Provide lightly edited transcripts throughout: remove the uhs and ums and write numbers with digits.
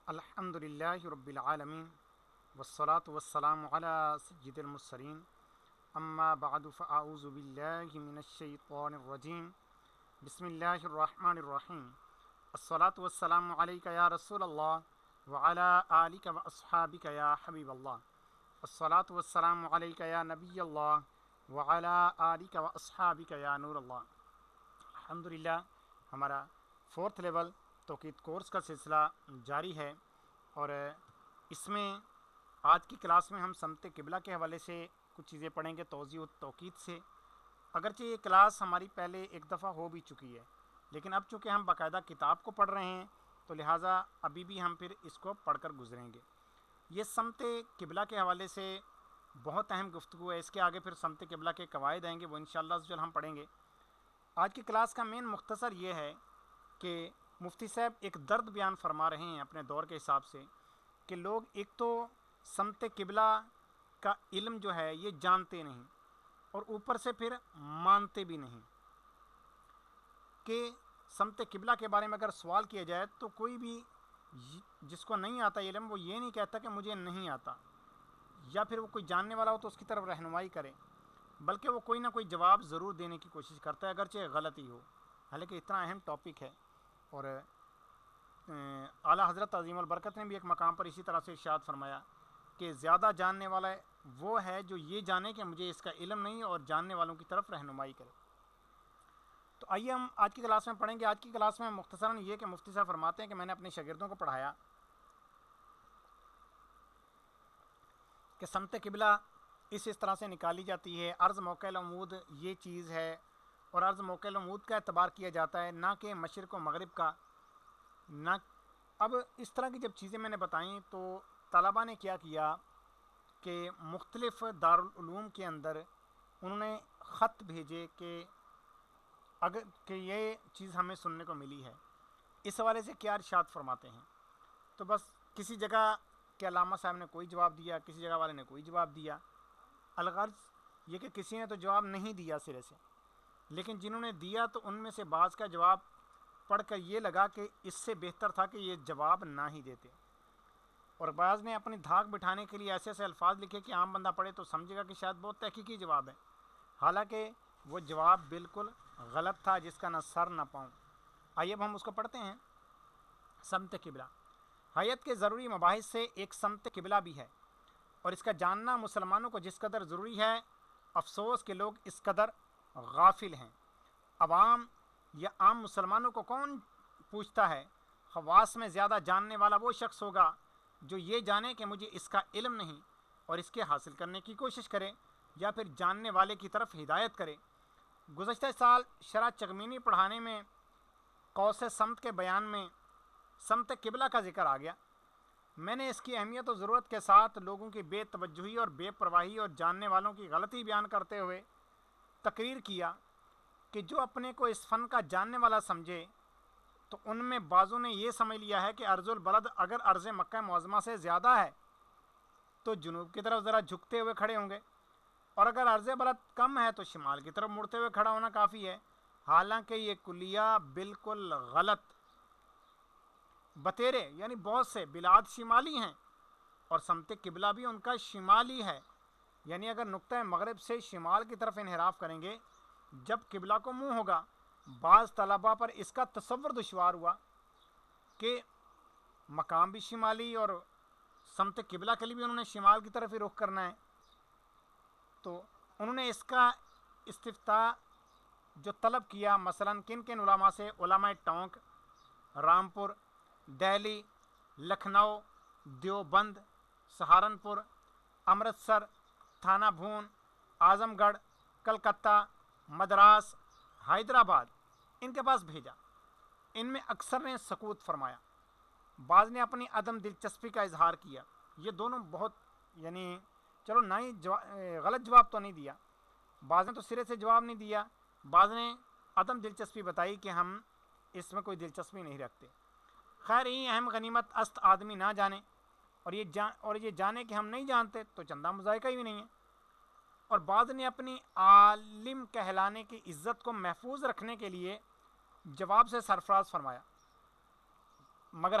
الحمدللہ رب العالمین والصلاة والسلام علی سید المرسلین اما بعد فاعوذ باللہ من الشیطان الرجیم بسم اللہ الرحمن الرحیم الصلاة والسلام علیک یا رسول اللہ وعلی آلک و اصحابک یا حبیب اللہ الصلاة والسلام علیک یا نبی اللہ وعلی آلک و اصحابک یا نور اللہ۔ الحمدللہ ہمارا 4th لیول توقید کورس کا سلسلہ جاری ہے، اور اس میں آج کی کلاس میں ہم سمت قبلہ کے حوالے سے کچھ چیزیں پڑھیں گے توضیح و توقید سے۔ اگرچہ یہ کلاس ہماری پہلے ایک دفعہ ہو بھی چکی ہے، لیکن اب چونکہ ہم باقاعدہ کتاب کو پڑھ رہے ہیں تو لہٰذا ابھی بھی ہم پھر اس کو پڑھ کر گزریں گے۔ یہ سمت قبلہ کے حوالے سے بہت اہم گفتگو ہے، اس کے آگے پھر سمت قبلہ کے قواعد آئیں گے، وہ انشاءاللہ ہم پڑھیں گے۔ آج کی کلاس کا مین مختصر یہ ہے کہ مفتی صاحب ایک درد بیان فرما رہے ہیں اپنے دور کے حساب سے کہ لوگ ایک تو سمت قبلہ کا علم جو ہے یہ جانتے نہیں، اور اوپر سے پھر مانتے بھی نہیں۔ کہ سمت قبلہ کے بارے میں اگر سوال کیا جائے تو کوئی بھی جس کو نہیں آتا علم وہ یہ نہیں کہتا کہ مجھے نہیں آتا، یا پھر وہ کوئی جاننے والا ہو تو اس کی طرف رہنمائی کرے، بلکہ وہ کوئی نہ کوئی جواب ضرور دینے کی کوشش کرتا ہے اگرچہ غلط ہی ہو، حالانکہ اتنا اہم ٹاپک ہے۔ اور اعلیٰ حضرت عظیم البرکت نے بھی ایک مقام پر اسی طرح سے ارشاد فرمایا کہ زیادہ جاننے والا وہ ہے جو یہ جانے کہ مجھے اس کا علم نہیں، اور جاننے والوں کی طرف رہنمائی کرے۔ تو آئیے ہم آج کی کلاس میں پڑھیں گے۔ آج کی کلاس میں مختصراً یہ کہ مفتی صاحب فرماتے ہیں کہ میں نے اپنے شاگردوں کو پڑھایا کہ سمت قبلہ اس طرح سے نکالی جاتی ہے، عرض موقع العمود یہ چیز ہے، اور عرض موقع العمود کا اعتبار کیا جاتا ہے، نہ کہ مشرق و مغرب کا، نہ۔ اب اس طرح کی جب چیزیں میں نے بتائیں تو طلباء نے کیا کیا کہ مختلف دارالعلوم کے اندر انہوں نے خط بھیجے کہ یہ چیز ہمیں سننے کو ملی ہے، اس حوالے سے کیا ارشاد فرماتے ہیں۔ تو بس کسی جگہ کے علامہ صاحب نے کوئی جواب دیا، کسی جگہ والے نے کوئی جواب دیا، الغرض یہ کہ کسی نے تو جواب نہیں دیا سرے سے، لیکن جنہوں نے دیا تو ان میں سے بعض کا جواب پڑھ کر یہ لگا کہ اس سے بہتر تھا کہ یہ جواب نہ ہی دیتے، اور بعض نے اپنی دھاک بٹھانے کے لیے ایسے ایسے الفاظ لکھے کہ عام بندہ پڑھے تو سمجھے گا کہ شاید بہت تحقیقی جواب ہے، حالانکہ وہ جواب بالکل غلط تھا جس کا نہ سر نہ پاؤں۔ آئیے اب ہم اس کو پڑھتے ہیں۔ سمت قبلہ حیات کے ضروری مباحث سے ایک سمت قبلہ بھی ہے، اور اس کا جاننا مسلمانوں کو جس قدر ضروری ہے، افسوس کہ لوگ اس قدر غافل ہیں۔ عوام یا عام مسلمانوں کو کون پوچھتا ہے؟ خواص میں زیادہ جاننے والا وہ شخص ہوگا جو یہ جانے کہ مجھے اس کا علم نہیں، اور اس کے حاصل کرنے کی کوشش کرے، یا پھر جاننے والے کی طرف ہدایت کرے۔ گزشتہ سال شرح چغمینی پڑھانے میں قوس سمت کے بیان میں سمت قبلہ کا ذکر آ گیا۔ میں نے اس کی اہمیت و ضرورت کے ساتھ لوگوں کی بے توجہی اور بے پرواہی اور جاننے والوں کی غلطی بیان کرتے ہوئے تقریر کیا کہ جو اپنے کو اس فن کا جاننے والا سمجھے تو ان میں بعضوں نے یہ سمجھ لیا ہے کہ ارض البلد اگر ارض مکہ معظمہ سے زیادہ ہے تو جنوب کی طرف ذرا جھکتے ہوئے کھڑے ہوں گے، اور اگر ارض بلد کم ہے تو شمال کی طرف مڑتے ہوئے کھڑا ہونا کافی ہے، حالانکہ یہ کلیہ بالکل غلط۔ بتیرے یعنی بہت سے بلاد شمالی ہیں، اور سمت قبلہ بھی ان کا شمالی ہے، یعنی اگر نقطہ مغرب سے شمال کی طرف انحراف کریں گے جب قبلہ کو منہ ہوگا۔ بعض طلباء پر اس کا تصور دشوار ہوا کہ مقام بھی شمالی اور سمت قبلہ کے لیے بھی انہوں نے شمال کی طرف ہی رخ کرنا ہے، تو انہوں نے اس کا استفتاء جو طلب کیا مثلا کن علماء سے؟ علماء ٹونک، رامپور، دہلی، لکھنؤ، دیوبند، سہارنپور، امرتسر، تھانہ بھون، اعظم گڑھ، کلکتہ، مدراس، حیدرآباد، ان کے پاس بھیجا۔ ان میں اکثر نے سکوت فرمایا، بعض نے اپنی عدم دلچسپی کا اظہار کیا۔ یہ دونوں بہت یعنی چلو نہ ہی غلط جواب تو نہیں دیا، بعض نے تو سرے سے جواب نہیں دیا، بعض نے عدم دلچسپی بتائی کہ ہم اس میں کوئی دلچسپی نہیں رکھتے۔ خیر یہ اہم غنیمت است آدمی نہ جانے، اور یہ جانے کہ ہم نہیں جانتے تو چندہ مذائقہ ہی نہیں ہے۔ اور بعض نے اپنی عالم کہلانے کی عزت کو محفوظ رکھنے کے لیے جواب سے سرفراز فرمایا، مگر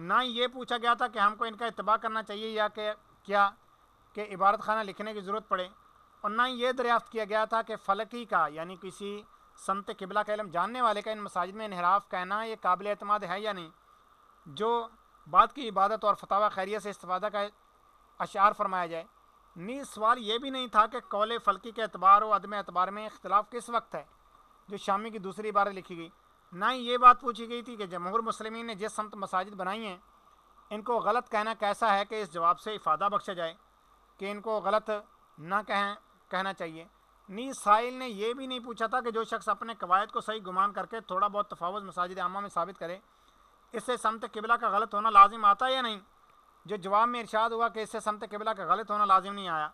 نہ ہی یہ پوچھا گیا تھا کہ ہم کو ان کا اتباع کرنا چاہیے یا کہ کیا کہ عبادت خانہ لکھنے کی ضرورت پڑے، اور نہ ہی یہ دریافت کیا گیا تھا کہ فلکی کا یعنی کسی سمت قبلہ کا علم جاننے والے کا ان مساجد میں انحراف کہنا یہ قابل اعتماد ہے یا نہیں، جو بعد کی عبادت اور فتاوی خیریہ سے استفادہ کا اشعار فرمایا جائے۔ نیز سوال یہ بھی نہیں تھا کہ قول فلکی کے اعتبار و عدم اعتبار میں اختلاف کس وقت ہے، جو شامی کی دوسری عبارت لکھی گئی۔ نہ ہی یہ بات پوچھی گئی تھی کہ جمہور مسلمین نے جس سمت مساجد بنائی ہیں ان کو غلط کہنا کیسا ہے کہ اس جواب سے افادہ بخشا جائے کہ ان کو غلط نہ کہنا چاہیے۔ نیز سائل نے یہ بھی نہیں پوچھا تھا کہ جو شخص اپنے قواعد کو صحیح گمان کر کے تھوڑا بہت تفاوض مساجد عامہ میں ثابت کرے، اس سے سمت قبلہ کا غلط ہونا لازم آتا ہے یا نہیں، جو جواب میں ارشاد ہوا کہ اس سے سمت قبلہ کا غلط ہونا لازم نہیں آیا۔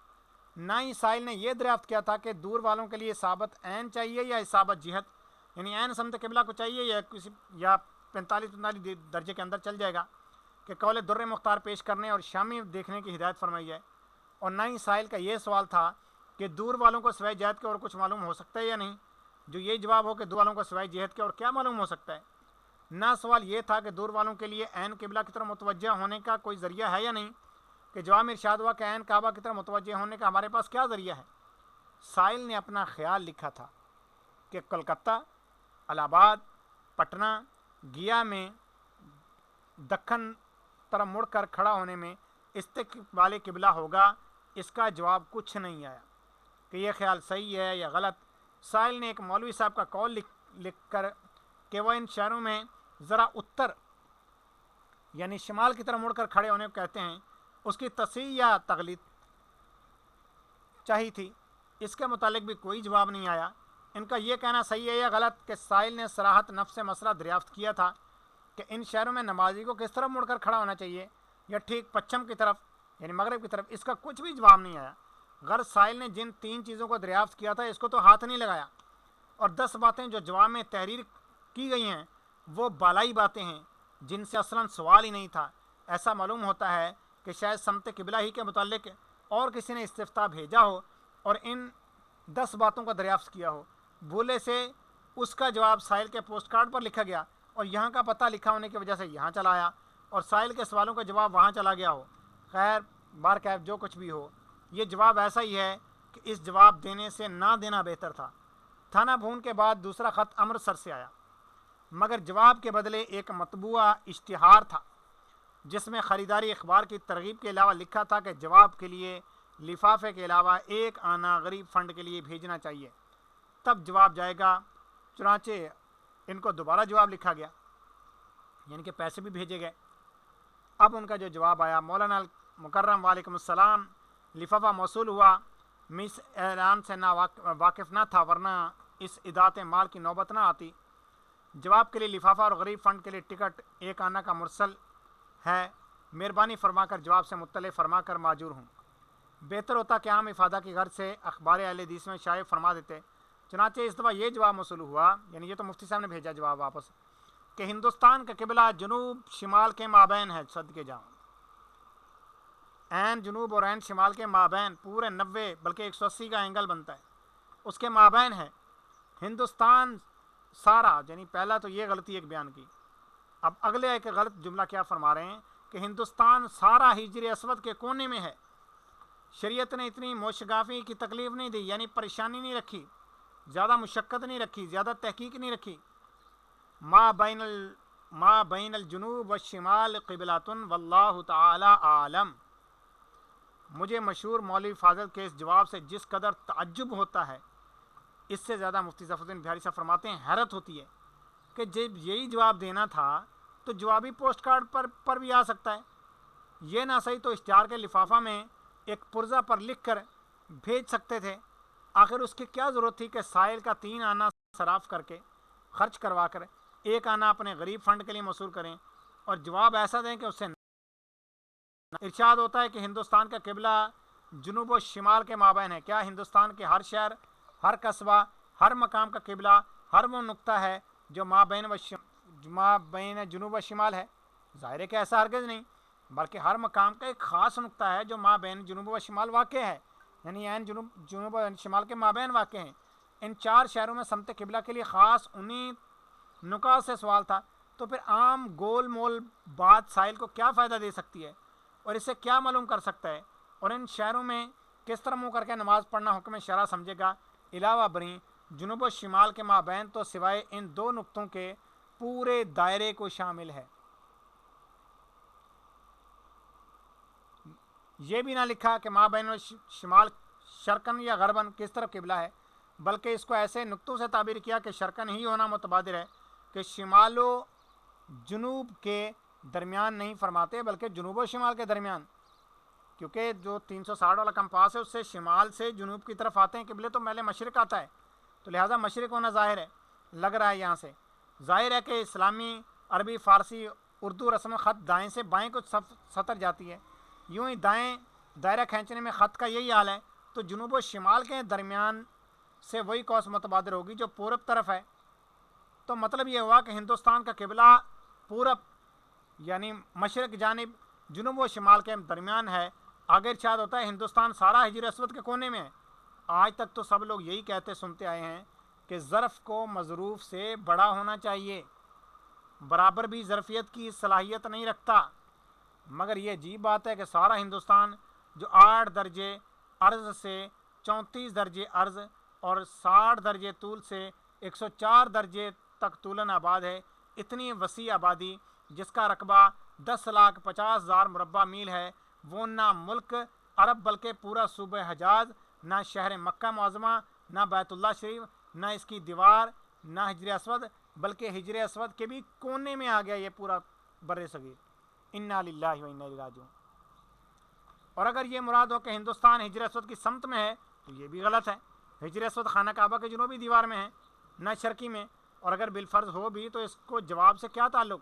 نہ ہی سائل نے یہ دریافت کیا تھا کہ دور والوں کے لیے اصابت عین چاہیے یا اصابت جہت، یعنی عین سمت قبلہ کو چاہیے یا 45 درجے کے اندر چل جائے گا کہ قول در مختار پیش کرنے اور شامی دیکھنے کی ہدایت فرمائی جائے۔ اور نہ ہی سائل کا یہ سوال تھا کہ دور والوں کو سوائے جہت کے اور کچھ معلوم ہو سکتا ہے یا نہیں، جو یہ جواب ہو کہ دور والوں کو سوائے جہت کے اور کیا معلوم ہو سکتا ہے۔ نہ سوال یہ تھا کہ دور والوں کے لیے عین قبلہ کی طرف متوجہ ہونے کا کوئی ذریعہ ہے یا نہیں، کہ جواب میں ارشاد ہوا کہ عین کعبہ کی طرف متوجہ ہونے کا ہمارے پاس کیا ذریعہ ہے۔ سائل نے اپنا خیال لکھا تھا کہ کلکتہ، الہ آباد، پٹنہ، گیا میں دکن طرف مڑ کر کھڑا ہونے میں استقبال قبلہ ہوگا۔ اس کا جواب کچھ نہیں آیا کہ یہ خیال صحیح ہے یا غلط۔ سائل نے ایک مولوی صاحب کا قول لکھ کر کہ وہ ان شہروں میں ذرا اتر یعنی شمال کی طرف مڑ کر کھڑے ہونے کو کہتے ہیں، اس کی تصحیح یا تغلیط چاہی تھی۔ اس کے متعلق بھی کوئی جواب نہیں آیا۔ ان کا یہ کہنا صحیح ہے یا غلط کہ سائل نے صراحت نفس سے مسئلہ دریافت کیا تھا کہ ان شہروں میں نمازی کو کس طرف مڑ کر کھڑا ہونا چاہیے یا ٹھیک پچھم کی طرف یعنی مغرب کی طرف، اس کا کچھ بھی جواب نہیں آیا۔ غرض سائل نے جن 3 چیزوں کو دریافت کیا تھا اس کو تو ہاتھ نہیں لگایا، اور 10 باتیں جو جواب میں تحریر کی گئی ہیں وہ بالائی باتیں ہیں جن سے اصلاً سوال ہی نہیں تھا۔ ایسا معلوم ہوتا ہے کہ شاید سمت قبلہ ہی کے متعلق اور کسی نے استفتاء بھیجا ہو اور ان 10 باتوں کا دریافت کیا ہو۔ بھولے سے اس کا جواب سائل کے پوسٹ کارڈ پر لکھا گیا اور یہاں کا پتہ لکھا ہونے کی وجہ سے یہاں چلا آیا، اور سائل کے سوالوں کا جواب وہاں چلا گیا ہو۔ خیر بارکیف جو کچھ بھی ہو، یہ جواب ایسا ہی ہے کہ اس جواب دینے سے نہ دینا بہتر تھا۔ تھانہ بھون کے بعد دوسرا خط امرتسر سے آیا، مگر جواب کے بدلے ایک مطبوعہ اشتہار تھا جس میں خریداری اخبار کی ترغیب کے علاوہ لکھا تھا کہ جواب کے لیے لفافے کے علاوہ 1 آنا غریب فنڈ کے لیے بھیجنا چاہیے، تب جواب جائے گا۔ چنانچہ ان کو دوبارہ جواب لکھا گیا، یعنی کہ پیسے بھی بھیجے گئے۔ اب ان کا جو جواب آیا، مولانا مکرم وعلیکم السلام، لفافہ موصول ہوا، مس اعلان سے نہ واقف نہ تھا ورنہ اس اداعت مال کی نوبت نہ آتی۔ جواب کے لیے لفافہ اور غریب فنڈ کے لیے ٹکٹ 1 آنا کا مرسل ہے، مہربانی فرما کر جواب سے مطلع فرما کر معذور ہوں۔ بہتر ہوتا کہ عام افادہ کی غرض سے اخبار اہل حدیث میں شائع فرما دیتے۔ چنانچہ اس دفعہ یہ جواب موصول ہوا، یعنی یہ تو مفتی صاحب نے بھیجا جواب واپس، کہ ہندوستان کا قبلہ جنوب شمال کے مابین ہے۔ صدقے جاؤں، عین جنوب اور عین شمال کے مابین پورے 90 بلکہ 180 کا اینگل بنتا ہے، اس کے مابین ہے ہندوستان سارا۔ یعنی پہلا تو یہ غلطی ایک بیان کی، اب اگلے ایک غلط جملہ کیا فرما رہے ہیں کہ ہندوستان سارا ہجر اسود کے کونے میں ہے۔ شریعت نے اتنی موشگافی کی تکلیف نہیں دی، یعنی پریشانی نہیں رکھی، زیادہ مشقت نہیں رکھی، زیادہ تحقیق نہیں رکھی۔ ما بین الجنوب والشمال قبلۃ واللہ تعالی عالم۔ مجھے مشہور مولوی فاضل کے اس جواب سے جس قدر تعجب ہوتا ہے، اس سے زیادہ مفتی ظفر الدین بہاری صاحب فرماتے ہیں حیرت ہوتی ہے کہ جب یہی جواب دینا تھا تو جوابی پوسٹ کارڈ پر بھی آ سکتا ہے، یہ نہ صحیح تو اشتہار کے لفافہ میں ایک پرزہ پر لکھ کر بھیج سکتے تھے۔ آخر اس کی کیا ضرورت تھی کہ سائل کا 3 آنا صراف کر کے خرچ کروا کر 1 آنا اپنے غریب فنڈ کے لیے موصول کریں اور جواب ایسا دیں کہ اس سے ارشاد ہوتا ہے کہ ہندوستان کا قبلہ جنوب و شمال کے مابین ہے۔ کیا ہندوستان کے ہر شہر، ہر قصبہ، ہر مقام کا قبلہ ہر وہ نقطہ ہے جو مابین جنوب و شمال ہے؟ ظاہر ہے کہ ایسا ہرگز نہیں، بلکہ ہر مقام کا ایک خاص نقطہ ہے جو مابین جنوب و شمال واقع ہے، یعنی عین جنوب و شمال کے مابین واقع ہیں۔ ان 4 شہروں میں سمت قبلہ کے لیے خاص انہی نکات سے سوال تھا تو پھر عام گول مول بات سائل کو کیا فائدہ دے سکتی ہے اور اسے کیا معلوم کر سکتا ہے اور ان شہروں میں کس طرح منہ کر کے نماز پڑھنا حکم شرع سمجھے گا؟ علاوہ بری جنوب و شمال کے مابین تو سوائے ان دو نقطوں کے پورے دائرے کو شامل ہے۔ یہ بھی نہ لکھا کہ مابین شمال شرقن یا غربن کس طرف قبلہ ہے، بلکہ اس کو ایسے نقطوں سے تعبیر کیا کہ شرقن ہی ہونا متبادر ہے، کہ شمال و جنوب کے درمیان نہیں فرماتے بلکہ جنوب و شمال کے درمیان، کیونکہ جو 360 والا کمپاس ہے اس سے شمال سے جنوب کی طرف آتے ہیں قبلے، تو میل مشرق آتا ہے، تو لہٰذا مشرق ہونا ظاہر ہے، لگ رہا ہے یہاں سے ظاہر ہے کہ اسلامی عربی فارسی اردو رسم خط دائیں سے بائیں کو سطر جاتی ہے، یوں ہی دائیں دائرہ کھینچنے میں خط کا یہی حال ہے، تو جنوب و شمال کے درمیان سے وہی کوس متبادر ہوگی جو پورب طرف ہے۔ تو مطلب یہ ہوا کہ ہندوستان کا قبلہ پورب یعنی مشرق جانب جنوب و شمال کے درمیان ہے۔ آگے ارشاد ہوتا ہے ہندوستان سارا حجر اسود کے کونے میں ہے۔ آج تک تو سب لوگ یہی کہتے سنتے آئے ہیں کہ ظرف کو مظروف سے بڑا ہونا چاہیے، برابر بھی ظرفیت کی صلاحیت نہیں رکھتا، مگر یہ عجیب بات ہے کہ سارا ہندوستان جو 8 درجے عرض سے 34 درجے عرض اور 60 درجے طول سے 104 درجے تک طولن آباد ہے، اتنی وسیع آبادی جس کا رقبہ 10,50,000 مربع میل ہے، وہ نہ ملک عرب بلکہ پورا صوبہ حجاز، نہ شہر مکہ معظمہ، نہ بیت اللہ شریف، نہ اس کی دیوار، نہ حجر اسود، بلکہ حجر اسود کے بھی کونے میں آ گیا یہ پورا بر صغیر۔ انا للہ و انا الیہ راجعون۔ اور اگر یہ مراد ہو کہ ہندوستان حجر اسود کی سمت میں ہے تو یہ بھی غلط ہے۔ حجر اسود خانہ کعبہ کے جنوبی دیوار میں ہے، نہ شرقی میں، اور اگر بالفرض ہو بھی تو اس کو جواب سے کیا تعلق؟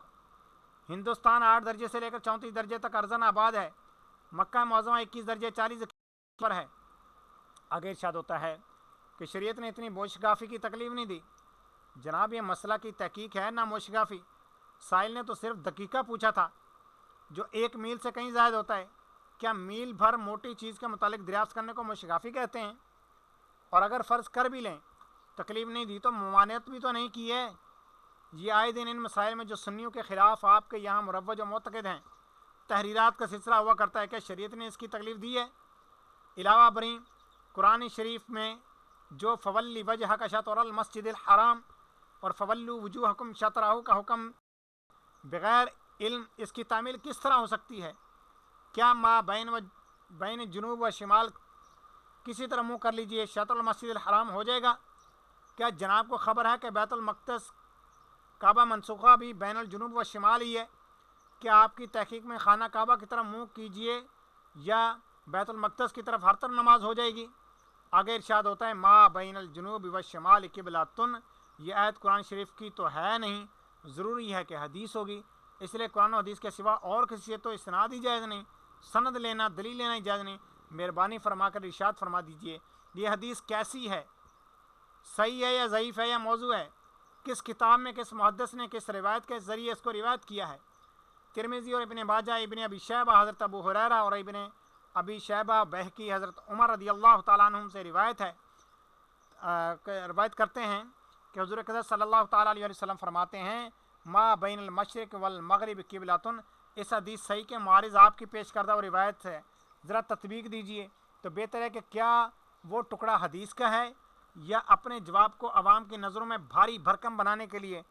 ہندوستان 8 درجے سے لے کر 34 درجے تک ارضاً آباد ہے، مکہ معظمہ 21 درجے 40 پر ہے۔ آگے ارشاد ہوتا ہے کہ شریعت نے اتنی موشگافی کی تکلیف نہیں دی۔ جناب یہ مسئلہ کی تحقیق ہے نہ موشگافی، سائل نے تو صرف دقیقہ پوچھا تھا جو 1 میل سے کہیں زائد ہوتا ہے۔ کیا میل بھر موٹی چیز کے متعلق دریافت کرنے کو موشگافی کہتے ہیں؟ اور اگر فرض کر بھی لیں تکلیف نہیں دی تو ممانعت بھی تو نہیں کی ہے۔ یہ آئے دن ان مسائل میں جو سنیوں کے خلاف آپ کے یہاں مروج و معتقد ہیں تحریرات کا سلسلہ ہوا کرتا ہے کہ شریعت نے اس کی تکلیف دی ہے۔ علاوہ بری قرآن شریف میں جو فولی وجہ کا شطر المسجد الحرام اور فولو وجوہکم شطرہ کا حکم بغیر علم اس کی تعمیل کس طرح ہو سکتی ہے؟ کیا ما بین جنوب و شمال کسی طرح منہ کر لیجئے شطر المسجد الحرام ہو جائے گا؟ کیا جناب کو خبر ہے کہ بیت المقدس کعبہ منسوخہ بھی بین الجنوب و شمال ہی ہے؟ کیا آپ کی تحقیق میں خانہ کعبہ کی طرف منہ کیجئے یا بیت المقدس کی طرف ہر طرف نماز ہو جائے گی؟ آگے ارشاد ہوتا ہے ما بین الجنوب و شمال قبلۃن، یہ آیت قرآن شریف کی تو ہے نہیں، ضروری ہے کہ حدیث ہوگی، اس لیے قرآن و حدیث کے سوا اور کسی سے تو استناد ہی جائز نہیں، سند لینا دلیل لینا ہی جائز نہیں۔ مہربانی فرما کر ارشاد فرما دیجئے یہ حدیث کیسی ہے، صحیح ہے یا ضعیف ہے یا موضوع ہے، کس کتاب میں کس محدث نے کس روایت کے ذریعے اس کو روایت کیا ہے؟ ترمذی اور ابن ماجہ، ابن ابی شیبہ حضرت ابو ہریرہ اور ابن ابی شیبہ بہقی حضرت عمر رضی اللہ تعالیٰ عنہم سے روایت کرتے ہیں کہ حضور اقدس صلی اللہ تعالیٰ علیہ وسلم فرماتے ہیں ما بین المشرق والمغرب قبلۃن۔ اس حدیث صحیح کے معارض آپ کی پیش کردہ وہ روایت ہے، ذرا تطبیق دیجئے تو بہتر ہے کہ کیا وہ ٹکڑا حدیث کا ہے یا اپنے جواب کو عوام کی نظروں میں بھاری بھرکم بنانے کے لیے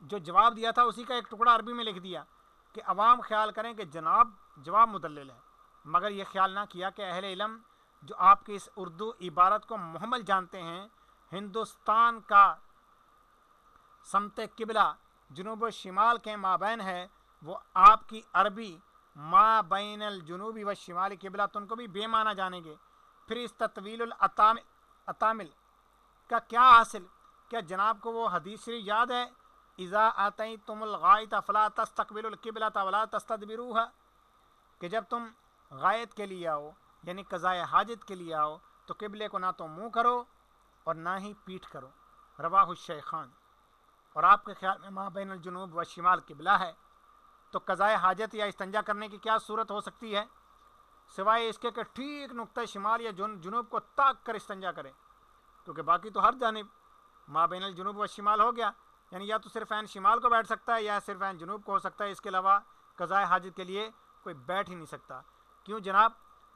جو جواب دیا تھا اسی کا ایک ٹکڑا عربی میں لکھ دیا کہ عوام خیال کریں کہ جناب جواب مدلل ہے، مگر یہ خیال نہ کیا کہ اہل علم جو آپ کی اس اردو عبارت کو محمل جانتے ہیں، ہندوستان کا سمت قبلہ جنوب و شمال کے مابین ہے، وہ آپ کی عربی ما بین الجنوبی و شمالی قبلۃ ان کو بھی بے معنی جانیں گے۔ پھر اس تطویل الاتامل کا کیا حاصل؟ کیا جناب کو وہ حدیث شریف یاد ہے اذا آتیتم الغائط فلا تستقبلوا القبلۃ ولا تستدبروها، کہ جب تم غائط کے لیے آؤ یعنی قضائے حاجت کے لیے آؤ تو قبلے کو نہ تو منہ کرو اور نہ ہی پیٹھ کرو، رواہ الشیخان۔ اور آپ کے خیال میں ما بین الجنوب و شمال قبلہ ہے تو قضائے حاجت یا استنجا کرنے کی کیا صورت ہو سکتی ہے سوائے اس کے کہ ٹھیک نقطہ شمال یا جنوب کو تاک کر استنجا کرے، کیونکہ باقی تو ہر جانب ما بین الجنوب و شمال ہو گیا، یعنی یا تو صرف عین شمال کو بیٹھ سکتا ہے یا صرف عین جنوب کو ہو سکتا ہے، اس کے علاوہ قضاء حاجت کے لیے کوئی بیٹھ ہی نہیں سکتا۔ کیوں جناب؟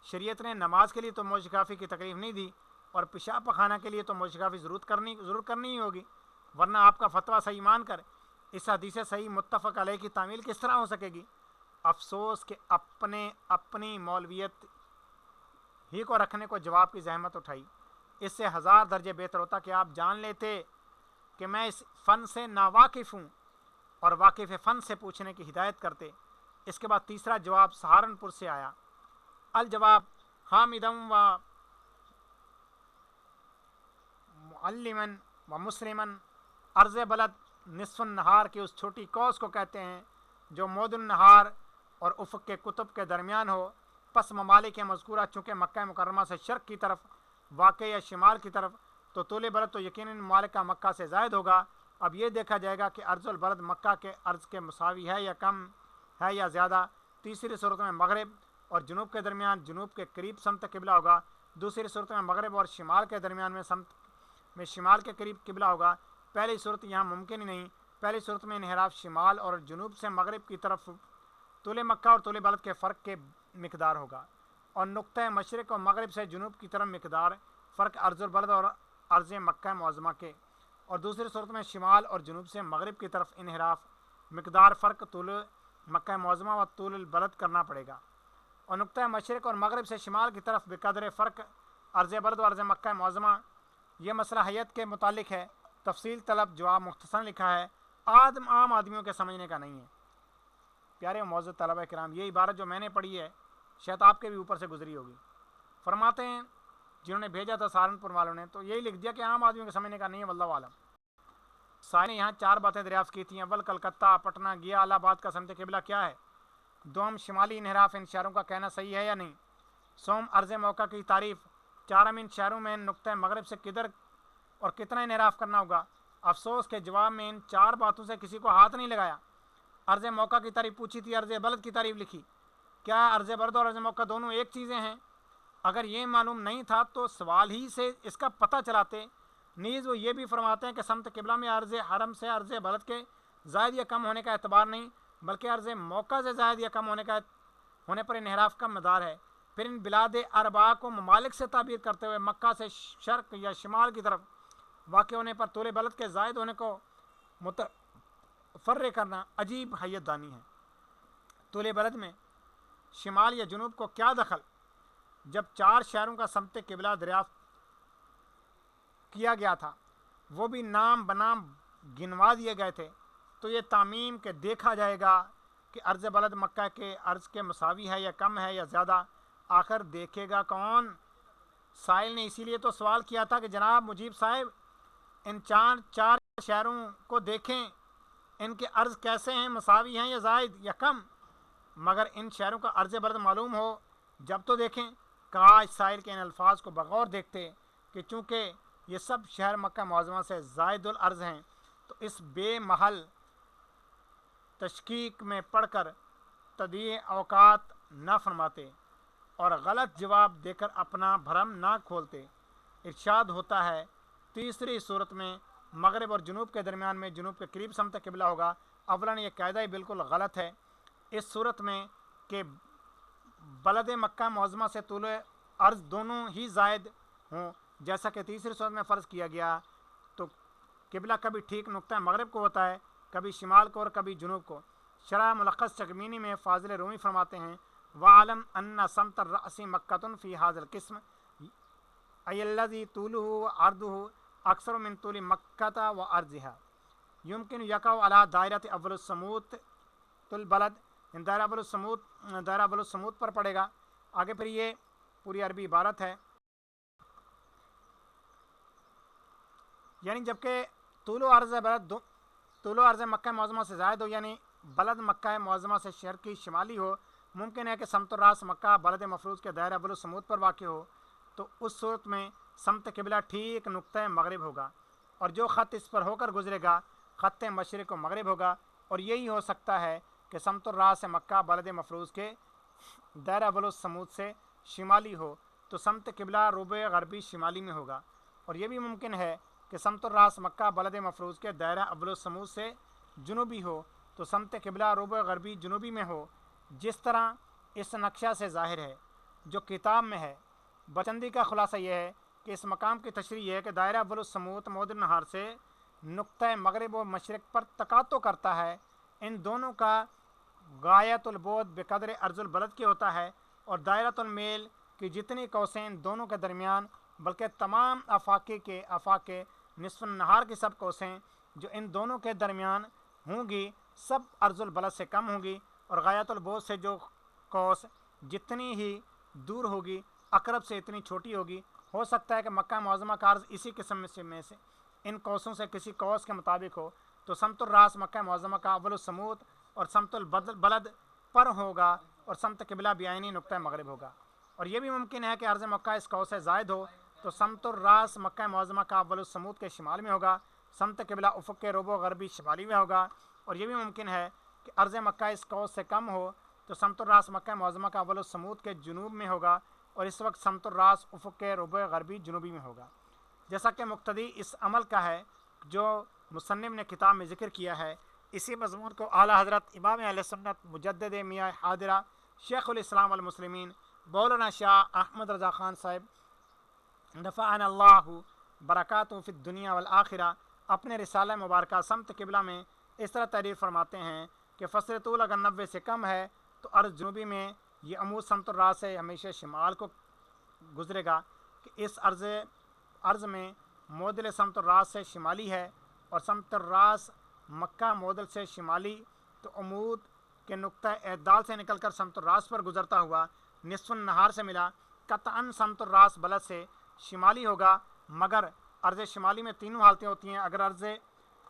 شریعت نے نماز کے لیے تو موج کافی کی تکلیف نہیں دی، اور پیشاب پخانہ کے لیے تو موج کافی ضرور کرنی ہی ہوگی، ورنہ آپ کا فتویٰ صحیح مان کر اس حدیث صحیح متفق علیہ کی تعمیل کس طرح ہو سکے گی؟ افسوس کہ اپنی مولویت ہی کو رکھنے کو جواب کی زحمت اٹھائی۔ اس سے 1000 درجے بہتر ہوتا کہ آپ جان لیتے کہ میں اس فن سے ناواقف ہوں اور واقف فن سے پوچھنے کی ہدایت کرتے۔ اس کے بعد تیسرا جواب سہارنپور سے آیا۔ الجواب حامدم و معلمن و مسلمن، عرض بلد نصف النہار کی اس چھوٹی قوس کو کہتے ہیں جو مود النہار اور افق کے قطب کے درمیان ہو۔ پس ممالک مذکورہ چونکہ مکہ مکرمہ سے شرق کی طرف واقع یا شمال کی طرف، تو طول بلد تو یقیناً ممالک کا مکہ سے زائد ہوگا۔ اب یہ دیکھا جائے گا کہ عرض البلد مکہ کے عرض کے مساوی ہے یا کم ہے یا زیادہ۔ تیسری صورت میں مغرب اور جنوب کے درمیان جنوب کے قریب سمت قبلہ ہوگا۔ دوسری صورت میں مغرب اور شمال کے درمیان میں سمت میں شمال کے قریب قبلہ ہوگا۔ پہلی صورت یہاں ممکن ہی نہیں۔ پہلی صورت میں انحراف شمال اور جنوب سے مغرب کی طرف طول مکہ اور طول بلد کے فرق کے مقدار ہوگا، اور نقطہ مشرق اور مغرب سے جنوب کی طرف مقدار فرق عرض البلد اور عرض مکہ معظمہ کے، اور دوسری صورت میں شمال اور جنوب سے مغرب کی طرف انحراف مقدار فرق طول مکہ معظمہ و طول البلد کرنا پڑے گا، اور نقطہ مشرق اور مغرب سے شمال کی طرف بقدر فرق عرض بلد و عرض مکہ معظمہ۔ یہ مسئلہ حیت کے متعلق ہے، تفصیل طلب جواب مختصر لکھا ہے، عام آدمیوں کے سمجھنے کا نہیں ہے۔ پیارے معزز طلبہ کرام، یہ عبارت جو میں نے پڑھی ہے شاید آپ کے بھی اوپر سے گزری ہوگی۔ فرماتے ہیں جنہوں نے بھیجا تھا سہارنپور والوں نے تو یہی لکھ دیا کہ عام آدمیوں کے سمجھنے کا نہیں ہے، واللہ عالم۔ سائن نے یہاں 4 باتیں دریافت کی تھیں۔ اول، کلکتہ، پٹنہ، گیا، الہ آباد کا سمت قبلہ کیا ہے؟ دوم، شمالی انحراف ان شہروں کا کہنا صحیح ہے یا نہیں؟ سوم، عرض موقع کی تعریف۔ چارم، ان شہروں میں نقطہ مغرب سے کدھر اور کتنا انحراف کرنا ہوگا؟ افسوس کے جواب میں ان 4 باتوں سے کسی کو ہاتھ نہیں لگایا۔ عرض موقع کی تعریف پوچھی تھی، عرض بلد کی تعریف لکھی۔ کیا عرض بلد اور عرض موقع دونوں ایک چیزیں ہیں؟ اگر یہ معلوم نہیں تھا تو سوال ہی سے اس کا پتہ چلاتے۔ نیز وہ یہ بھی فرماتے ہیں کہ سمت قبلہ میں عرض حرم سے عرض بلد کے زائد یا کم ہونے کا اعتبار نہیں، بلکہ عرض موقع سے زائد یا کم ہونے پر انحراف کا مدار ہے۔ پھر ان بلاد اربعہ کو ممالک سے تعبیر کرتے ہوئے مکہ سے شرق یا شمال کی طرف واقع ہونے پر طول بلد کے زائد ہونے کو متفرع کرنا عجیب حیت دانی ہے۔ طول بلد میں شمال یا جنوب کو کیا دخل؟ جب 4 شہروں کا سمت قبلہ دریافت کیا گیا تھا، وہ بھی نام بنام گنوا دیے گئے تھے، تو یہ تعمیم کہ دیکھا جائے گا کہ عرض بلد مکہ کے عرض کے مساوی ہے یا کم ہے یا زیادہ، آخر دیکھے گا کون؟ سائل نے اسی لیے تو سوال کیا تھا کہ جناب مجیب صاحب ان 4 شہروں کو دیکھیں، ان کے عرض کیسے ہیں، مساوی ہیں یا زائد یا کم؟ مگر ان شہروں کا عرض بلد معلوم ہو جب تو دیکھیں۔ کاش سائل کے ان الفاظ کو بغور دیکھتے کہ چونکہ یہ سب شہر مکہ معظمہ سے زائد العرض ہیں، تو اس بے محل تشکیک میں پڑھ کر تضییع اوقات نہ فرماتے اور غلط جواب دے کر اپنا بھرم نہ کھولتے۔ ارشاد ہوتا ہے تیسری صورت میں مغرب اور جنوب کے درمیان میں جنوب کے قریب سمت قبلہ ہوگا۔ اولاً یہ قاعدہ ہی بالکل غلط ہے اس صورت میں کہ بلد مکہ معظمہ سے طول عرض دونوں ہی زائد ہوں، جیسا کہ تیسری صورت میں فرض کیا گیا، تو قبلہ کبھی ٹھیک نقطہ مغرب کو ہوتا ہے، کبھی شمال کو اور کبھی جنوب کو۔ شرح ملخص چکمینی میں فاضل رومی فرماتے ہیں وَعَلَمْ أَنَّ سَمْتَ الرَّأْسِ مَكَّةٌ فِي هَذَا الْقِسْمِ أي الذي طوله وعرضه أكثر من طول مكة وعرضها يمكن يقع على دائرة أول الصمود البلد، دائرہ اول الصمود پر پڑے گا۔ آگے پھر یہ پوری عربی عبارت ہے، یعنی جبکہ طول و عرض مکہ معظمہ سے زائد ہو، یعنی بلد مکہ معظمہ سے شرقی شمالی ہو، ممکن ہے کہ سمت الراس مکہ بلد مفروض کے دائرہ اول الصمود پر واقع ہو، تو اس صورت میں سمت قبلہ ٹھیک نقطہ مغرب ہوگا، اور جو خط اس پر ہو کر گزرے گا خط مشرق و مغرب ہوگا، اور یہی ہو سکتا ہے کہ سمت الراس مکہ بلد مفروض کے دائرہ اول الصمود سے شمالی ہو، تو سمت قبلہ ربع غربی شمالی میں ہوگا، اور یہ بھی ممکن ہے کہ سمت الراس مکہ بلد مفروض کے دائرہ ابوالسمود سے جنوبی ہو تو سمت قبلہ ربع غربی جنوبی میں ہو، جس طرح اس نقشہ سے ظاہر ہے جو کتاب میں ہے۔ بچندی کا خلاصہ یہ ہے کہ اس مقام کی تشریح یہ ہے کہ دائرہ ابوالسمود عمود النہار سے نقطۂ مغرب و مشرق پر تقاطع کرتا ہے، ان دونوں کا غایت البعد بقدر ارض البلد کی ہوتا ہے، اور دائرۃ المیل کی جتنی قوسیں ان دونوں کے درمیان بلکہ تمام آفاق کے نصف النہار کی سب قوسیں جو ان دونوں کے درمیان ہوں گی سب ارض البلد سے کم ہوں گی، اور غایت البعد سے جو قوس جتنی ہی دور ہوگی اقرب سے اتنی چھوٹی ہوگی۔ ہو سکتا ہے کہ مکہ معظمہ کا عرض اسی قسم میں سے ان قوسوں سے کسی قوس کے مطابق ہو تو سمت الراس مکہ معظمہ کا ابوالسمود اور سمت البلد پر ہوگا، اور سمت قبلہ بعینی نقطۂ مغرب ہوگا۔ اور یہ بھی ممکن ہے کہ عرض مکہ اس قوس سے زائد ہو تو سمت الراس مکہ معظمہ کا ابوالسمود کے شمال میں ہوگا، سمت قبلہ افق کے ربع غربی شمالی میں ہوگا۔ اور یہ بھی ممکن ہے کہ عرض مکہ اس قوس سے کم ہو تو سمت الراس مکہ معظمہ کا ابوالسمود کے جنوب میں ہوگا، اور اس وقت سمت الراس افق کے ربع غربی جنوبی میں ہوگا۔ جیسا کہ مقتضی اس عمل کا ہے جو مصنف نے کتاب میں ذکر کیا ہے، اسی مضمون کو اعلیٰ حضرت امام اہل سنت مجدد میاں حاضرہ شیخ الاسلام والمسلمین مولانا شاہ احمد رضا خان صاحب نفعنا اللہ برکاتہ فی الدنیا والآخرہ اپنے رسالہ مبارکہ سمت قبلہ میں اس طرح تعریف فرماتے ہیں کہ فصل طول اگر 90 سے کم ہے تو عرض جنوبی میں یہ عمود سمت الراس سے ہمیشہ شمال کو گزرے گا، کہ اس عرض میں معدل سمت الراس سے شمالی ہے، اور سمت الراس مکہ معدل سے شمالی تو عمود کے نقطہ اعتدال سے نکل کر سمت الراس پر گزرتا ہوا نصف النہار سے ملا قطعاً سمت الراس بلد سے شمالی ہوگا، مگر عرض شمالی میں تینوں حالتیں ہوتی ہیں۔ اگر عرض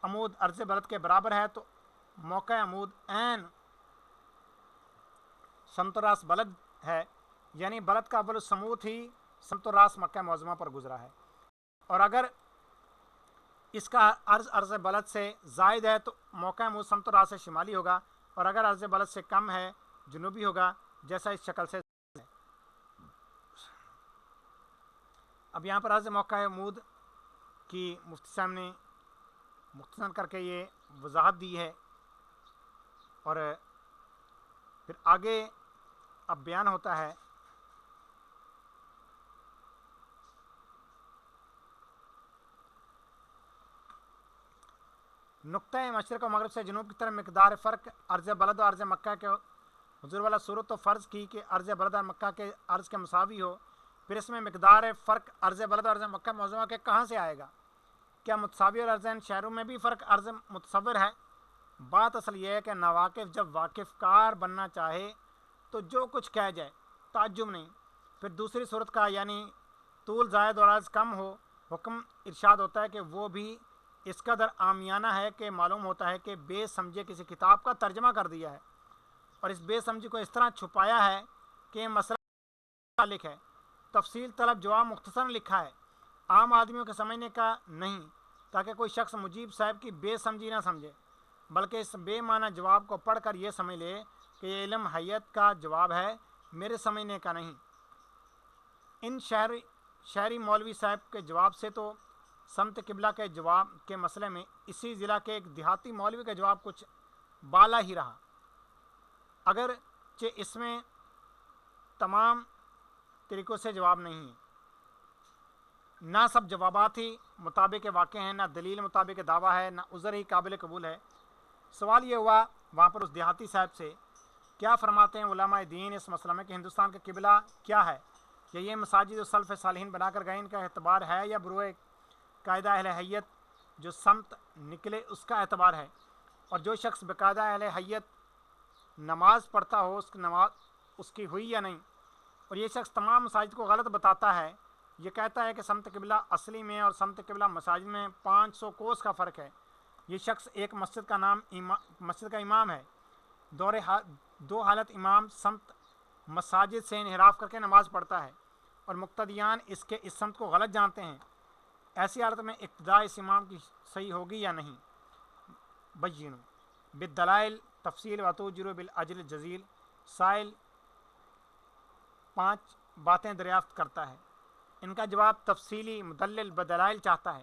عمود عرض بلد کے برابر ہے تو موقع عمود عین سمت الراس بلد ہے، یعنی بلد کا ابوالسمود ہی سمت الراس مکہ معظمہ پر گزرا ہے، اور اگر اس کا عرض بلد سے زائد ہے تو موقع عمود سمت الراس سے شمالی ہوگا، اور اگر عرض بلد سے کم ہے جنوبی ہوگا، جیسا اس شکل سے ہے۔ اب یہاں پر عرض موقع عمود کی مفتی صاحب نے مختصر کر کے یہ وضاحت دی ہے، اور پھر آگے اب بیان ہوتا ہے نقطۂ مشرق و مغرب سے جنوب کی طرف مقدار فرق عرض بلد و عرض مکہ کے حضور والا صورت تو فرض کی کہ عرض بلد اور مکہ کے عرض کے مساوی ہو، پھر اس میں مقدار فرق عرض بلد اور عرض مکہ معظمہ کے کہاں سے آئے گا؟ کیا متساوی اور ارضین شہروں میں بھی فرق عرض متصور ہے؟ بات اصل یہ ہے کہ ناواقف جب واقف کار بننا چاہے تو جو کچھ کہہ جائے تعجب نہیں۔ پھر دوسری صورت کا یعنی طول زائد اور عرض کم ہو، حکم ارشاد ہوتا ہے کہ وہ بھی اس قدر عامیانہ ہے کہ معلوم ہوتا ہے کہ بے سمجھے کسی کتاب کا ترجمہ کر دیا ہے، اور اس بے سمجھی کو اس طرح چھپایا ہے کہ مسئلہ لکھ ہے، تفصیل طلب جواب مختصر لکھا ہے، عام آدمیوں کے سمجھنے کا نہیں، تاکہ کوئی شخص مجیب صاحب کی بے سمجھی نہ سمجھے، بلکہ اس بے معنی جواب کو پڑھ کر یہ سمجھ لے کہ یہ علم حیت کا جواب ہے، میرے سمجھنے کا نہیں۔ ان شہری مولوی صاحب کے جواب سے تو سمت قبلہ کے جواب کے مسئلے میں اسی ضلع کے ایک دیہاتی مولوی کا جواب کچھ بالا ہی رہا، اگرچہ اس میں تمام طریقوں سے جواب نہیں ہے، نہ سب جوابات ہی مطابق واقع ہیں، نہ دلیل مطابق دعویٰ ہے، نہ عذر ہی قابل قبول ہے۔ سوال یہ ہوا وہاں پر اس دیہاتی صاحب سے، کیا فرماتے ہیں علماء دین اس مسئلہ میں کہ ہندوستان کا قبلہ کیا ہے؟ یا یہ مساجد و سلف صالحین بنا کر گئے ان کا اعتبار ہے، یا بروئے قاعدہ اہل حیت جو سمت نکلے اس کا اعتبار ہے؟ اور جو شخص بقاعدہ اہل حیت نماز پڑھتا ہو اس کی نماز اس کی ہوئی یا نہیں؟ اور یہ شخص تمام مساجد کو غلط بتاتا ہے، یہ کہتا ہے کہ سمت قبلہ اصلی میں اور سمت قبلہ مساجد میں 500 کوس کا فرق ہے۔ یہ شخص ایک مسجد کا امام ہے، دو حالت امام سمت مساجد سے انحراف کر کے نماز پڑھتا ہے، اور مقتدیان اس کے اس سمت کو غلط جانتے ہیں، ایسی حالت میں اقتداء اس امام کی صحیح ہوگی یا نہیں؟ بینو بالدلائل تفصیل وتوجر بالاجل جزیل۔ سائل 5 باتیں دریافت کرتا ہے، ان کا جواب تفصیلی مدلل بدلائل چاہتا ہے۔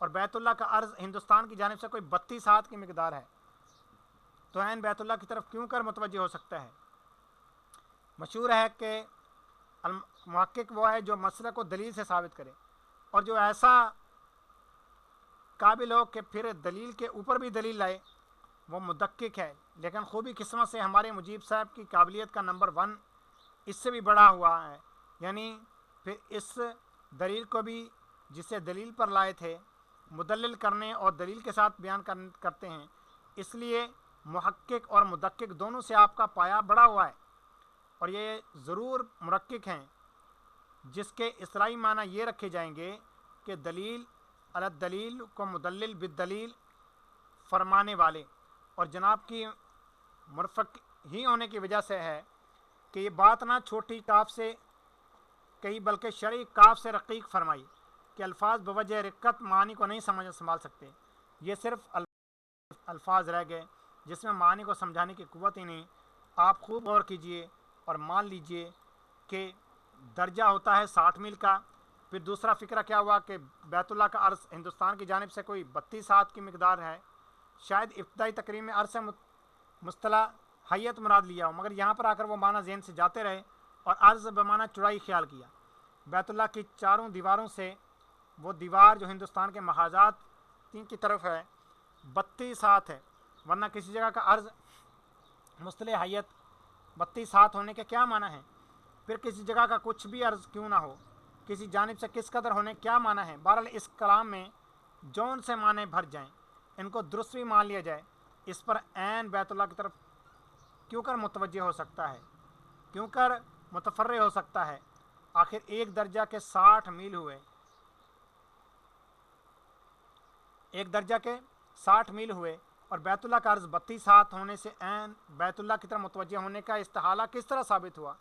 اور بیت اللہ کا عرض ہندوستان کی جانب سے کوئی 32 ہاتھ کی مقدار ہے، تو عین بیت اللہ کی طرف کیوں کر متوجہ ہو سکتا ہے؟ مشہور ہے کہ محقق وہ ہے جو مسئلہ کو دلیل سے ثابت کرے، اور جو ایسا قابل ہو کہ پھر دلیل کے اوپر بھی دلیل لائے، وہ مدقق ہے۔ لیکن خوبی قسمت سے ہمارے مجیب صاحب کی قابلیت کا نمبر 1 اس سے بھی بڑا ہوا ہے، یعنی پھر اس دلیل کو بھی جسے دلیل پر لائے تھے مدلل کرنے اور دلیل کے ساتھ بیان کرتے ہیں۔ اس لیے محقق اور مدقق دونوں سے آپ کا پایہ بڑا ہوا ہے، اور یہ ضرور مرقق ہیں، جس کے اصطلاحی معنی یہ رکھے جائیں گے کہ دلیل علی الدلیل کو مدلل بالدلیل فرمانے والے، اور جناب کی مرفق ہی ہونے کی وجہ سے ہے کہ یہ بات نہ چھوٹی کاف سے کہی بلکہ شرعی کاف سے رقیق فرمائی کہ الفاظ بوجہ رقت معنی کو نہیں سنبھال سکتے، یہ صرف الفاظ رہ گئے جس میں معنی کو سمجھانے کی قوت ہی نہیں۔ آپ خوب غور کیجئے اور مان لیجئے کہ درجہ ہوتا ہے 60 میل کا۔ پھر دوسرا فکرہ کیا ہوا کہ بیت اللہ کا عرض ہندوستان کی جانب سے کوئی 32 ہاتھ کی مقدار ہے، شاید ابتدائی تقریر میں عرض سے مصطلح حیت مراد لیا ہو، مگر یہاں پر آ کر وہ معنی ذہن سے جاتے رہے اور عرض بمعنی چوڑائی خیال کیا۔ بیت اللہ کی چاروں دیواروں سے وہ دیوار جو ہندوستان کے محاذات کی طرف ہے 32 ہاتھ ہے، ورنہ کسی جگہ کا عرض مصطلح حیت 32 ہاتھ ہونے کے کیا معنی ہے؟ پھر کسی جگہ کا کچھ بھی عرض کیوں نہ ہو، کسی جانب سے کس قدر ہونے کیا معنی ہے؟ بہرحال اس کلام میں جون سے معنی بھر جائیں، ان کو درست بھی مان لیا جائے، اس پر عین بیت اللہ کی طرف کیوں کر متوجہ ہو سکتا ہے، کیوں کر متفرع ہو سکتا ہے؟ آخر ایک درجہ کے 60 میل ہوئے، ایک درجہ کے 60 میل ہوئے، اور بیت اللہ کا عرض 32 ہاتھ ہونے سے عین بیت اللہ کی طرف متوجہ ہونے کا استحالہ کس طرح ثابت ہوا؟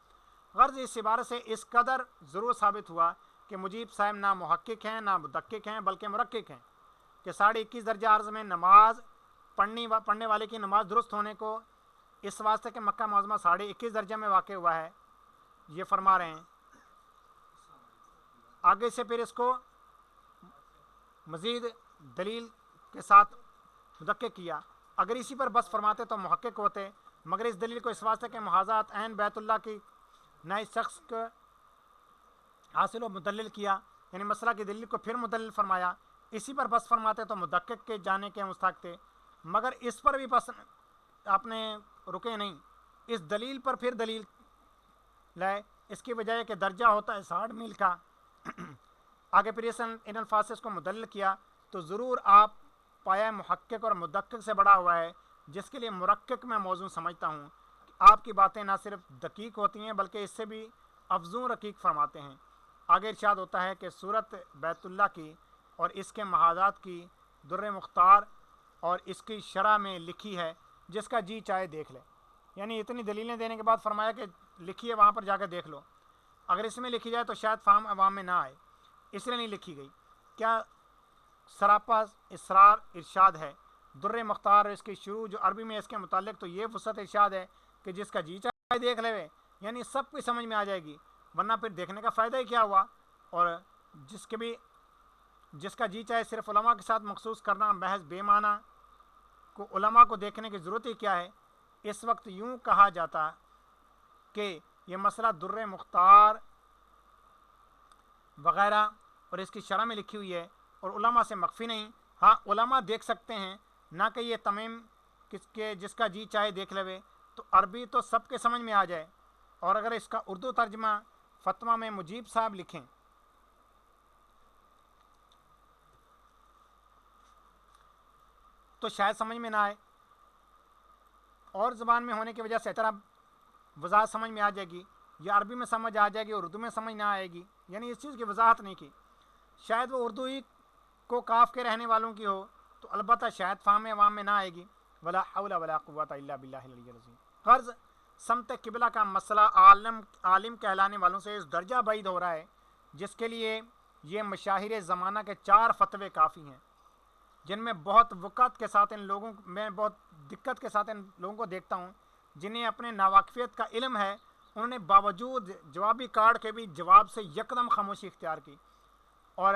غرض اس عبارت سے اس قدر ضرور ثابت ہوا کہ مجیب صاحب نہ محقق ہیں نہ مدقق ہیں بلکہ مرقق ہیں، کہ 21.5 درجہ عرض میں نماز پڑھنے والے کی نماز درست ہونے کو اس واسطے کہ مکہ معظمہ 21.5 درجہ میں واقع ہوا ہے یہ فرما رہے ہیں۔ آگے سے پھر اس کو مزید دلیل کے ساتھ مدقق کیا۔ اگر اسی پر بس فرماتے تو محقق ہوتے، مگر اس دلیل کو اس واسطے کہ محاذات عین بیت اللہ کی نئے شخص کو حاصل و مدلل کیا، یعنی مسئلہ کی دلیل کو پھر مدلل فرمایا، اسی پر بس فرماتے تو مدقق کے جانے کے مستحق تھے، مگر اس پر بھی بس آپ نے رکے نہیں، اس دلیل پر پھر دلیل لائے، اس کی وجہ ہے کہ درجہ ہوتا ہے 60 میل کا۔ آگے پھر ان الفاظ سے اس کو مدلل کیا تو ضرور آپ پایہ محقق اور مدقق سے بڑا ہوا ہے، جس کے لیے مرقق میں موضوع سمجھتا ہوں کہ آپ کی باتیں نہ صرف دقیق ہوتی ہیں بلکہ اس سے بھی افزوں رقیق فرماتے ہیں۔ آگے ارشاد ہوتا ہے کہ صورت بیت اللہ کی اور اس کے محاذات کی در مختار اور اس کی شرح میں لکھی ہے، جس کا جی چاہے دیکھ لے، یعنی اتنی دلیلیں دینے کے بعد فرمایا کہ لکھی ہے، وہاں پر جا کے دیکھ لو، اگر اس میں لکھی جائے تو شاید فہم عوام میں نہ آئے، اس لیے نہیں لکھی گئی۔ کیا سراپا اسرار ارشاد ہے در مختار اور اس کی شروع جو عربی میں اس کے متعلق تو یہ وسعت ارشاد ہے کہ جس کا جی چاہے دیکھ لے، یعنی سب کچھ سمجھ میں آ جائے گی، ورنہ پھر دیکھنے کا فائدہ ہی کیا ہوا؟ اور جس کا جی چاہے صرف علماء کے ساتھ مخصوص کرنا محض بے معنی کو علماء کو دیکھنے کی ضرورت ہی کیا ہے؟ اس وقت یوں کہا جاتا کہ یہ مسئلہ در مختار وغیرہ اور اس کی شرح میں لکھی ہوئی ہے اور علماء سے مخفی نہیں۔ ہاں علماء دیکھ سکتے ہیں، نہ کہ یہ تمیم جس کا جی چاہے دیکھ لے، تو عربی تو سب کے سمجھ میں آ جائے، اور اگر اس کا اردو ترجمہ فتویٰ میں مجیب صاحب لکھیں تو شاید سمجھ میں نہ آئے، اور زبان میں ہونے کی وجہ سے طرح وضاحت سمجھ میں آ جائے گی، یا عربی میں سمجھ آ جائے گی اور اردو میں سمجھ نہ آئے گی، یعنی اس چیز کی وضاحت نہیں کی۔ شاید وہ اردو ہی کو کاف کے رہنے والوں کی ہو تو البتہ شاید فہم عوام میں نہ آئے گی۔ ولا حول ولا قوت الا باللہ العلی العظیم۔ غرض سمت قبلہ کا مسئلہ عالم کہلانے والوں سے اس درجہ بعید ہو رہا ہے جس کے لیے یہ مشاہیر زمانہ کے 4 فتوے کافی ہیں، جن میں بہت وقت کے ساتھ میں بہت دقت کے ساتھ ان لوگوں کو دیکھتا ہوں جنہیں اپنے ناواقفیت کا علم ہے، انہوں نے باوجود جوابی کارڈ کے بھی جواب سے یکدم خاموشی اختیار کی، اور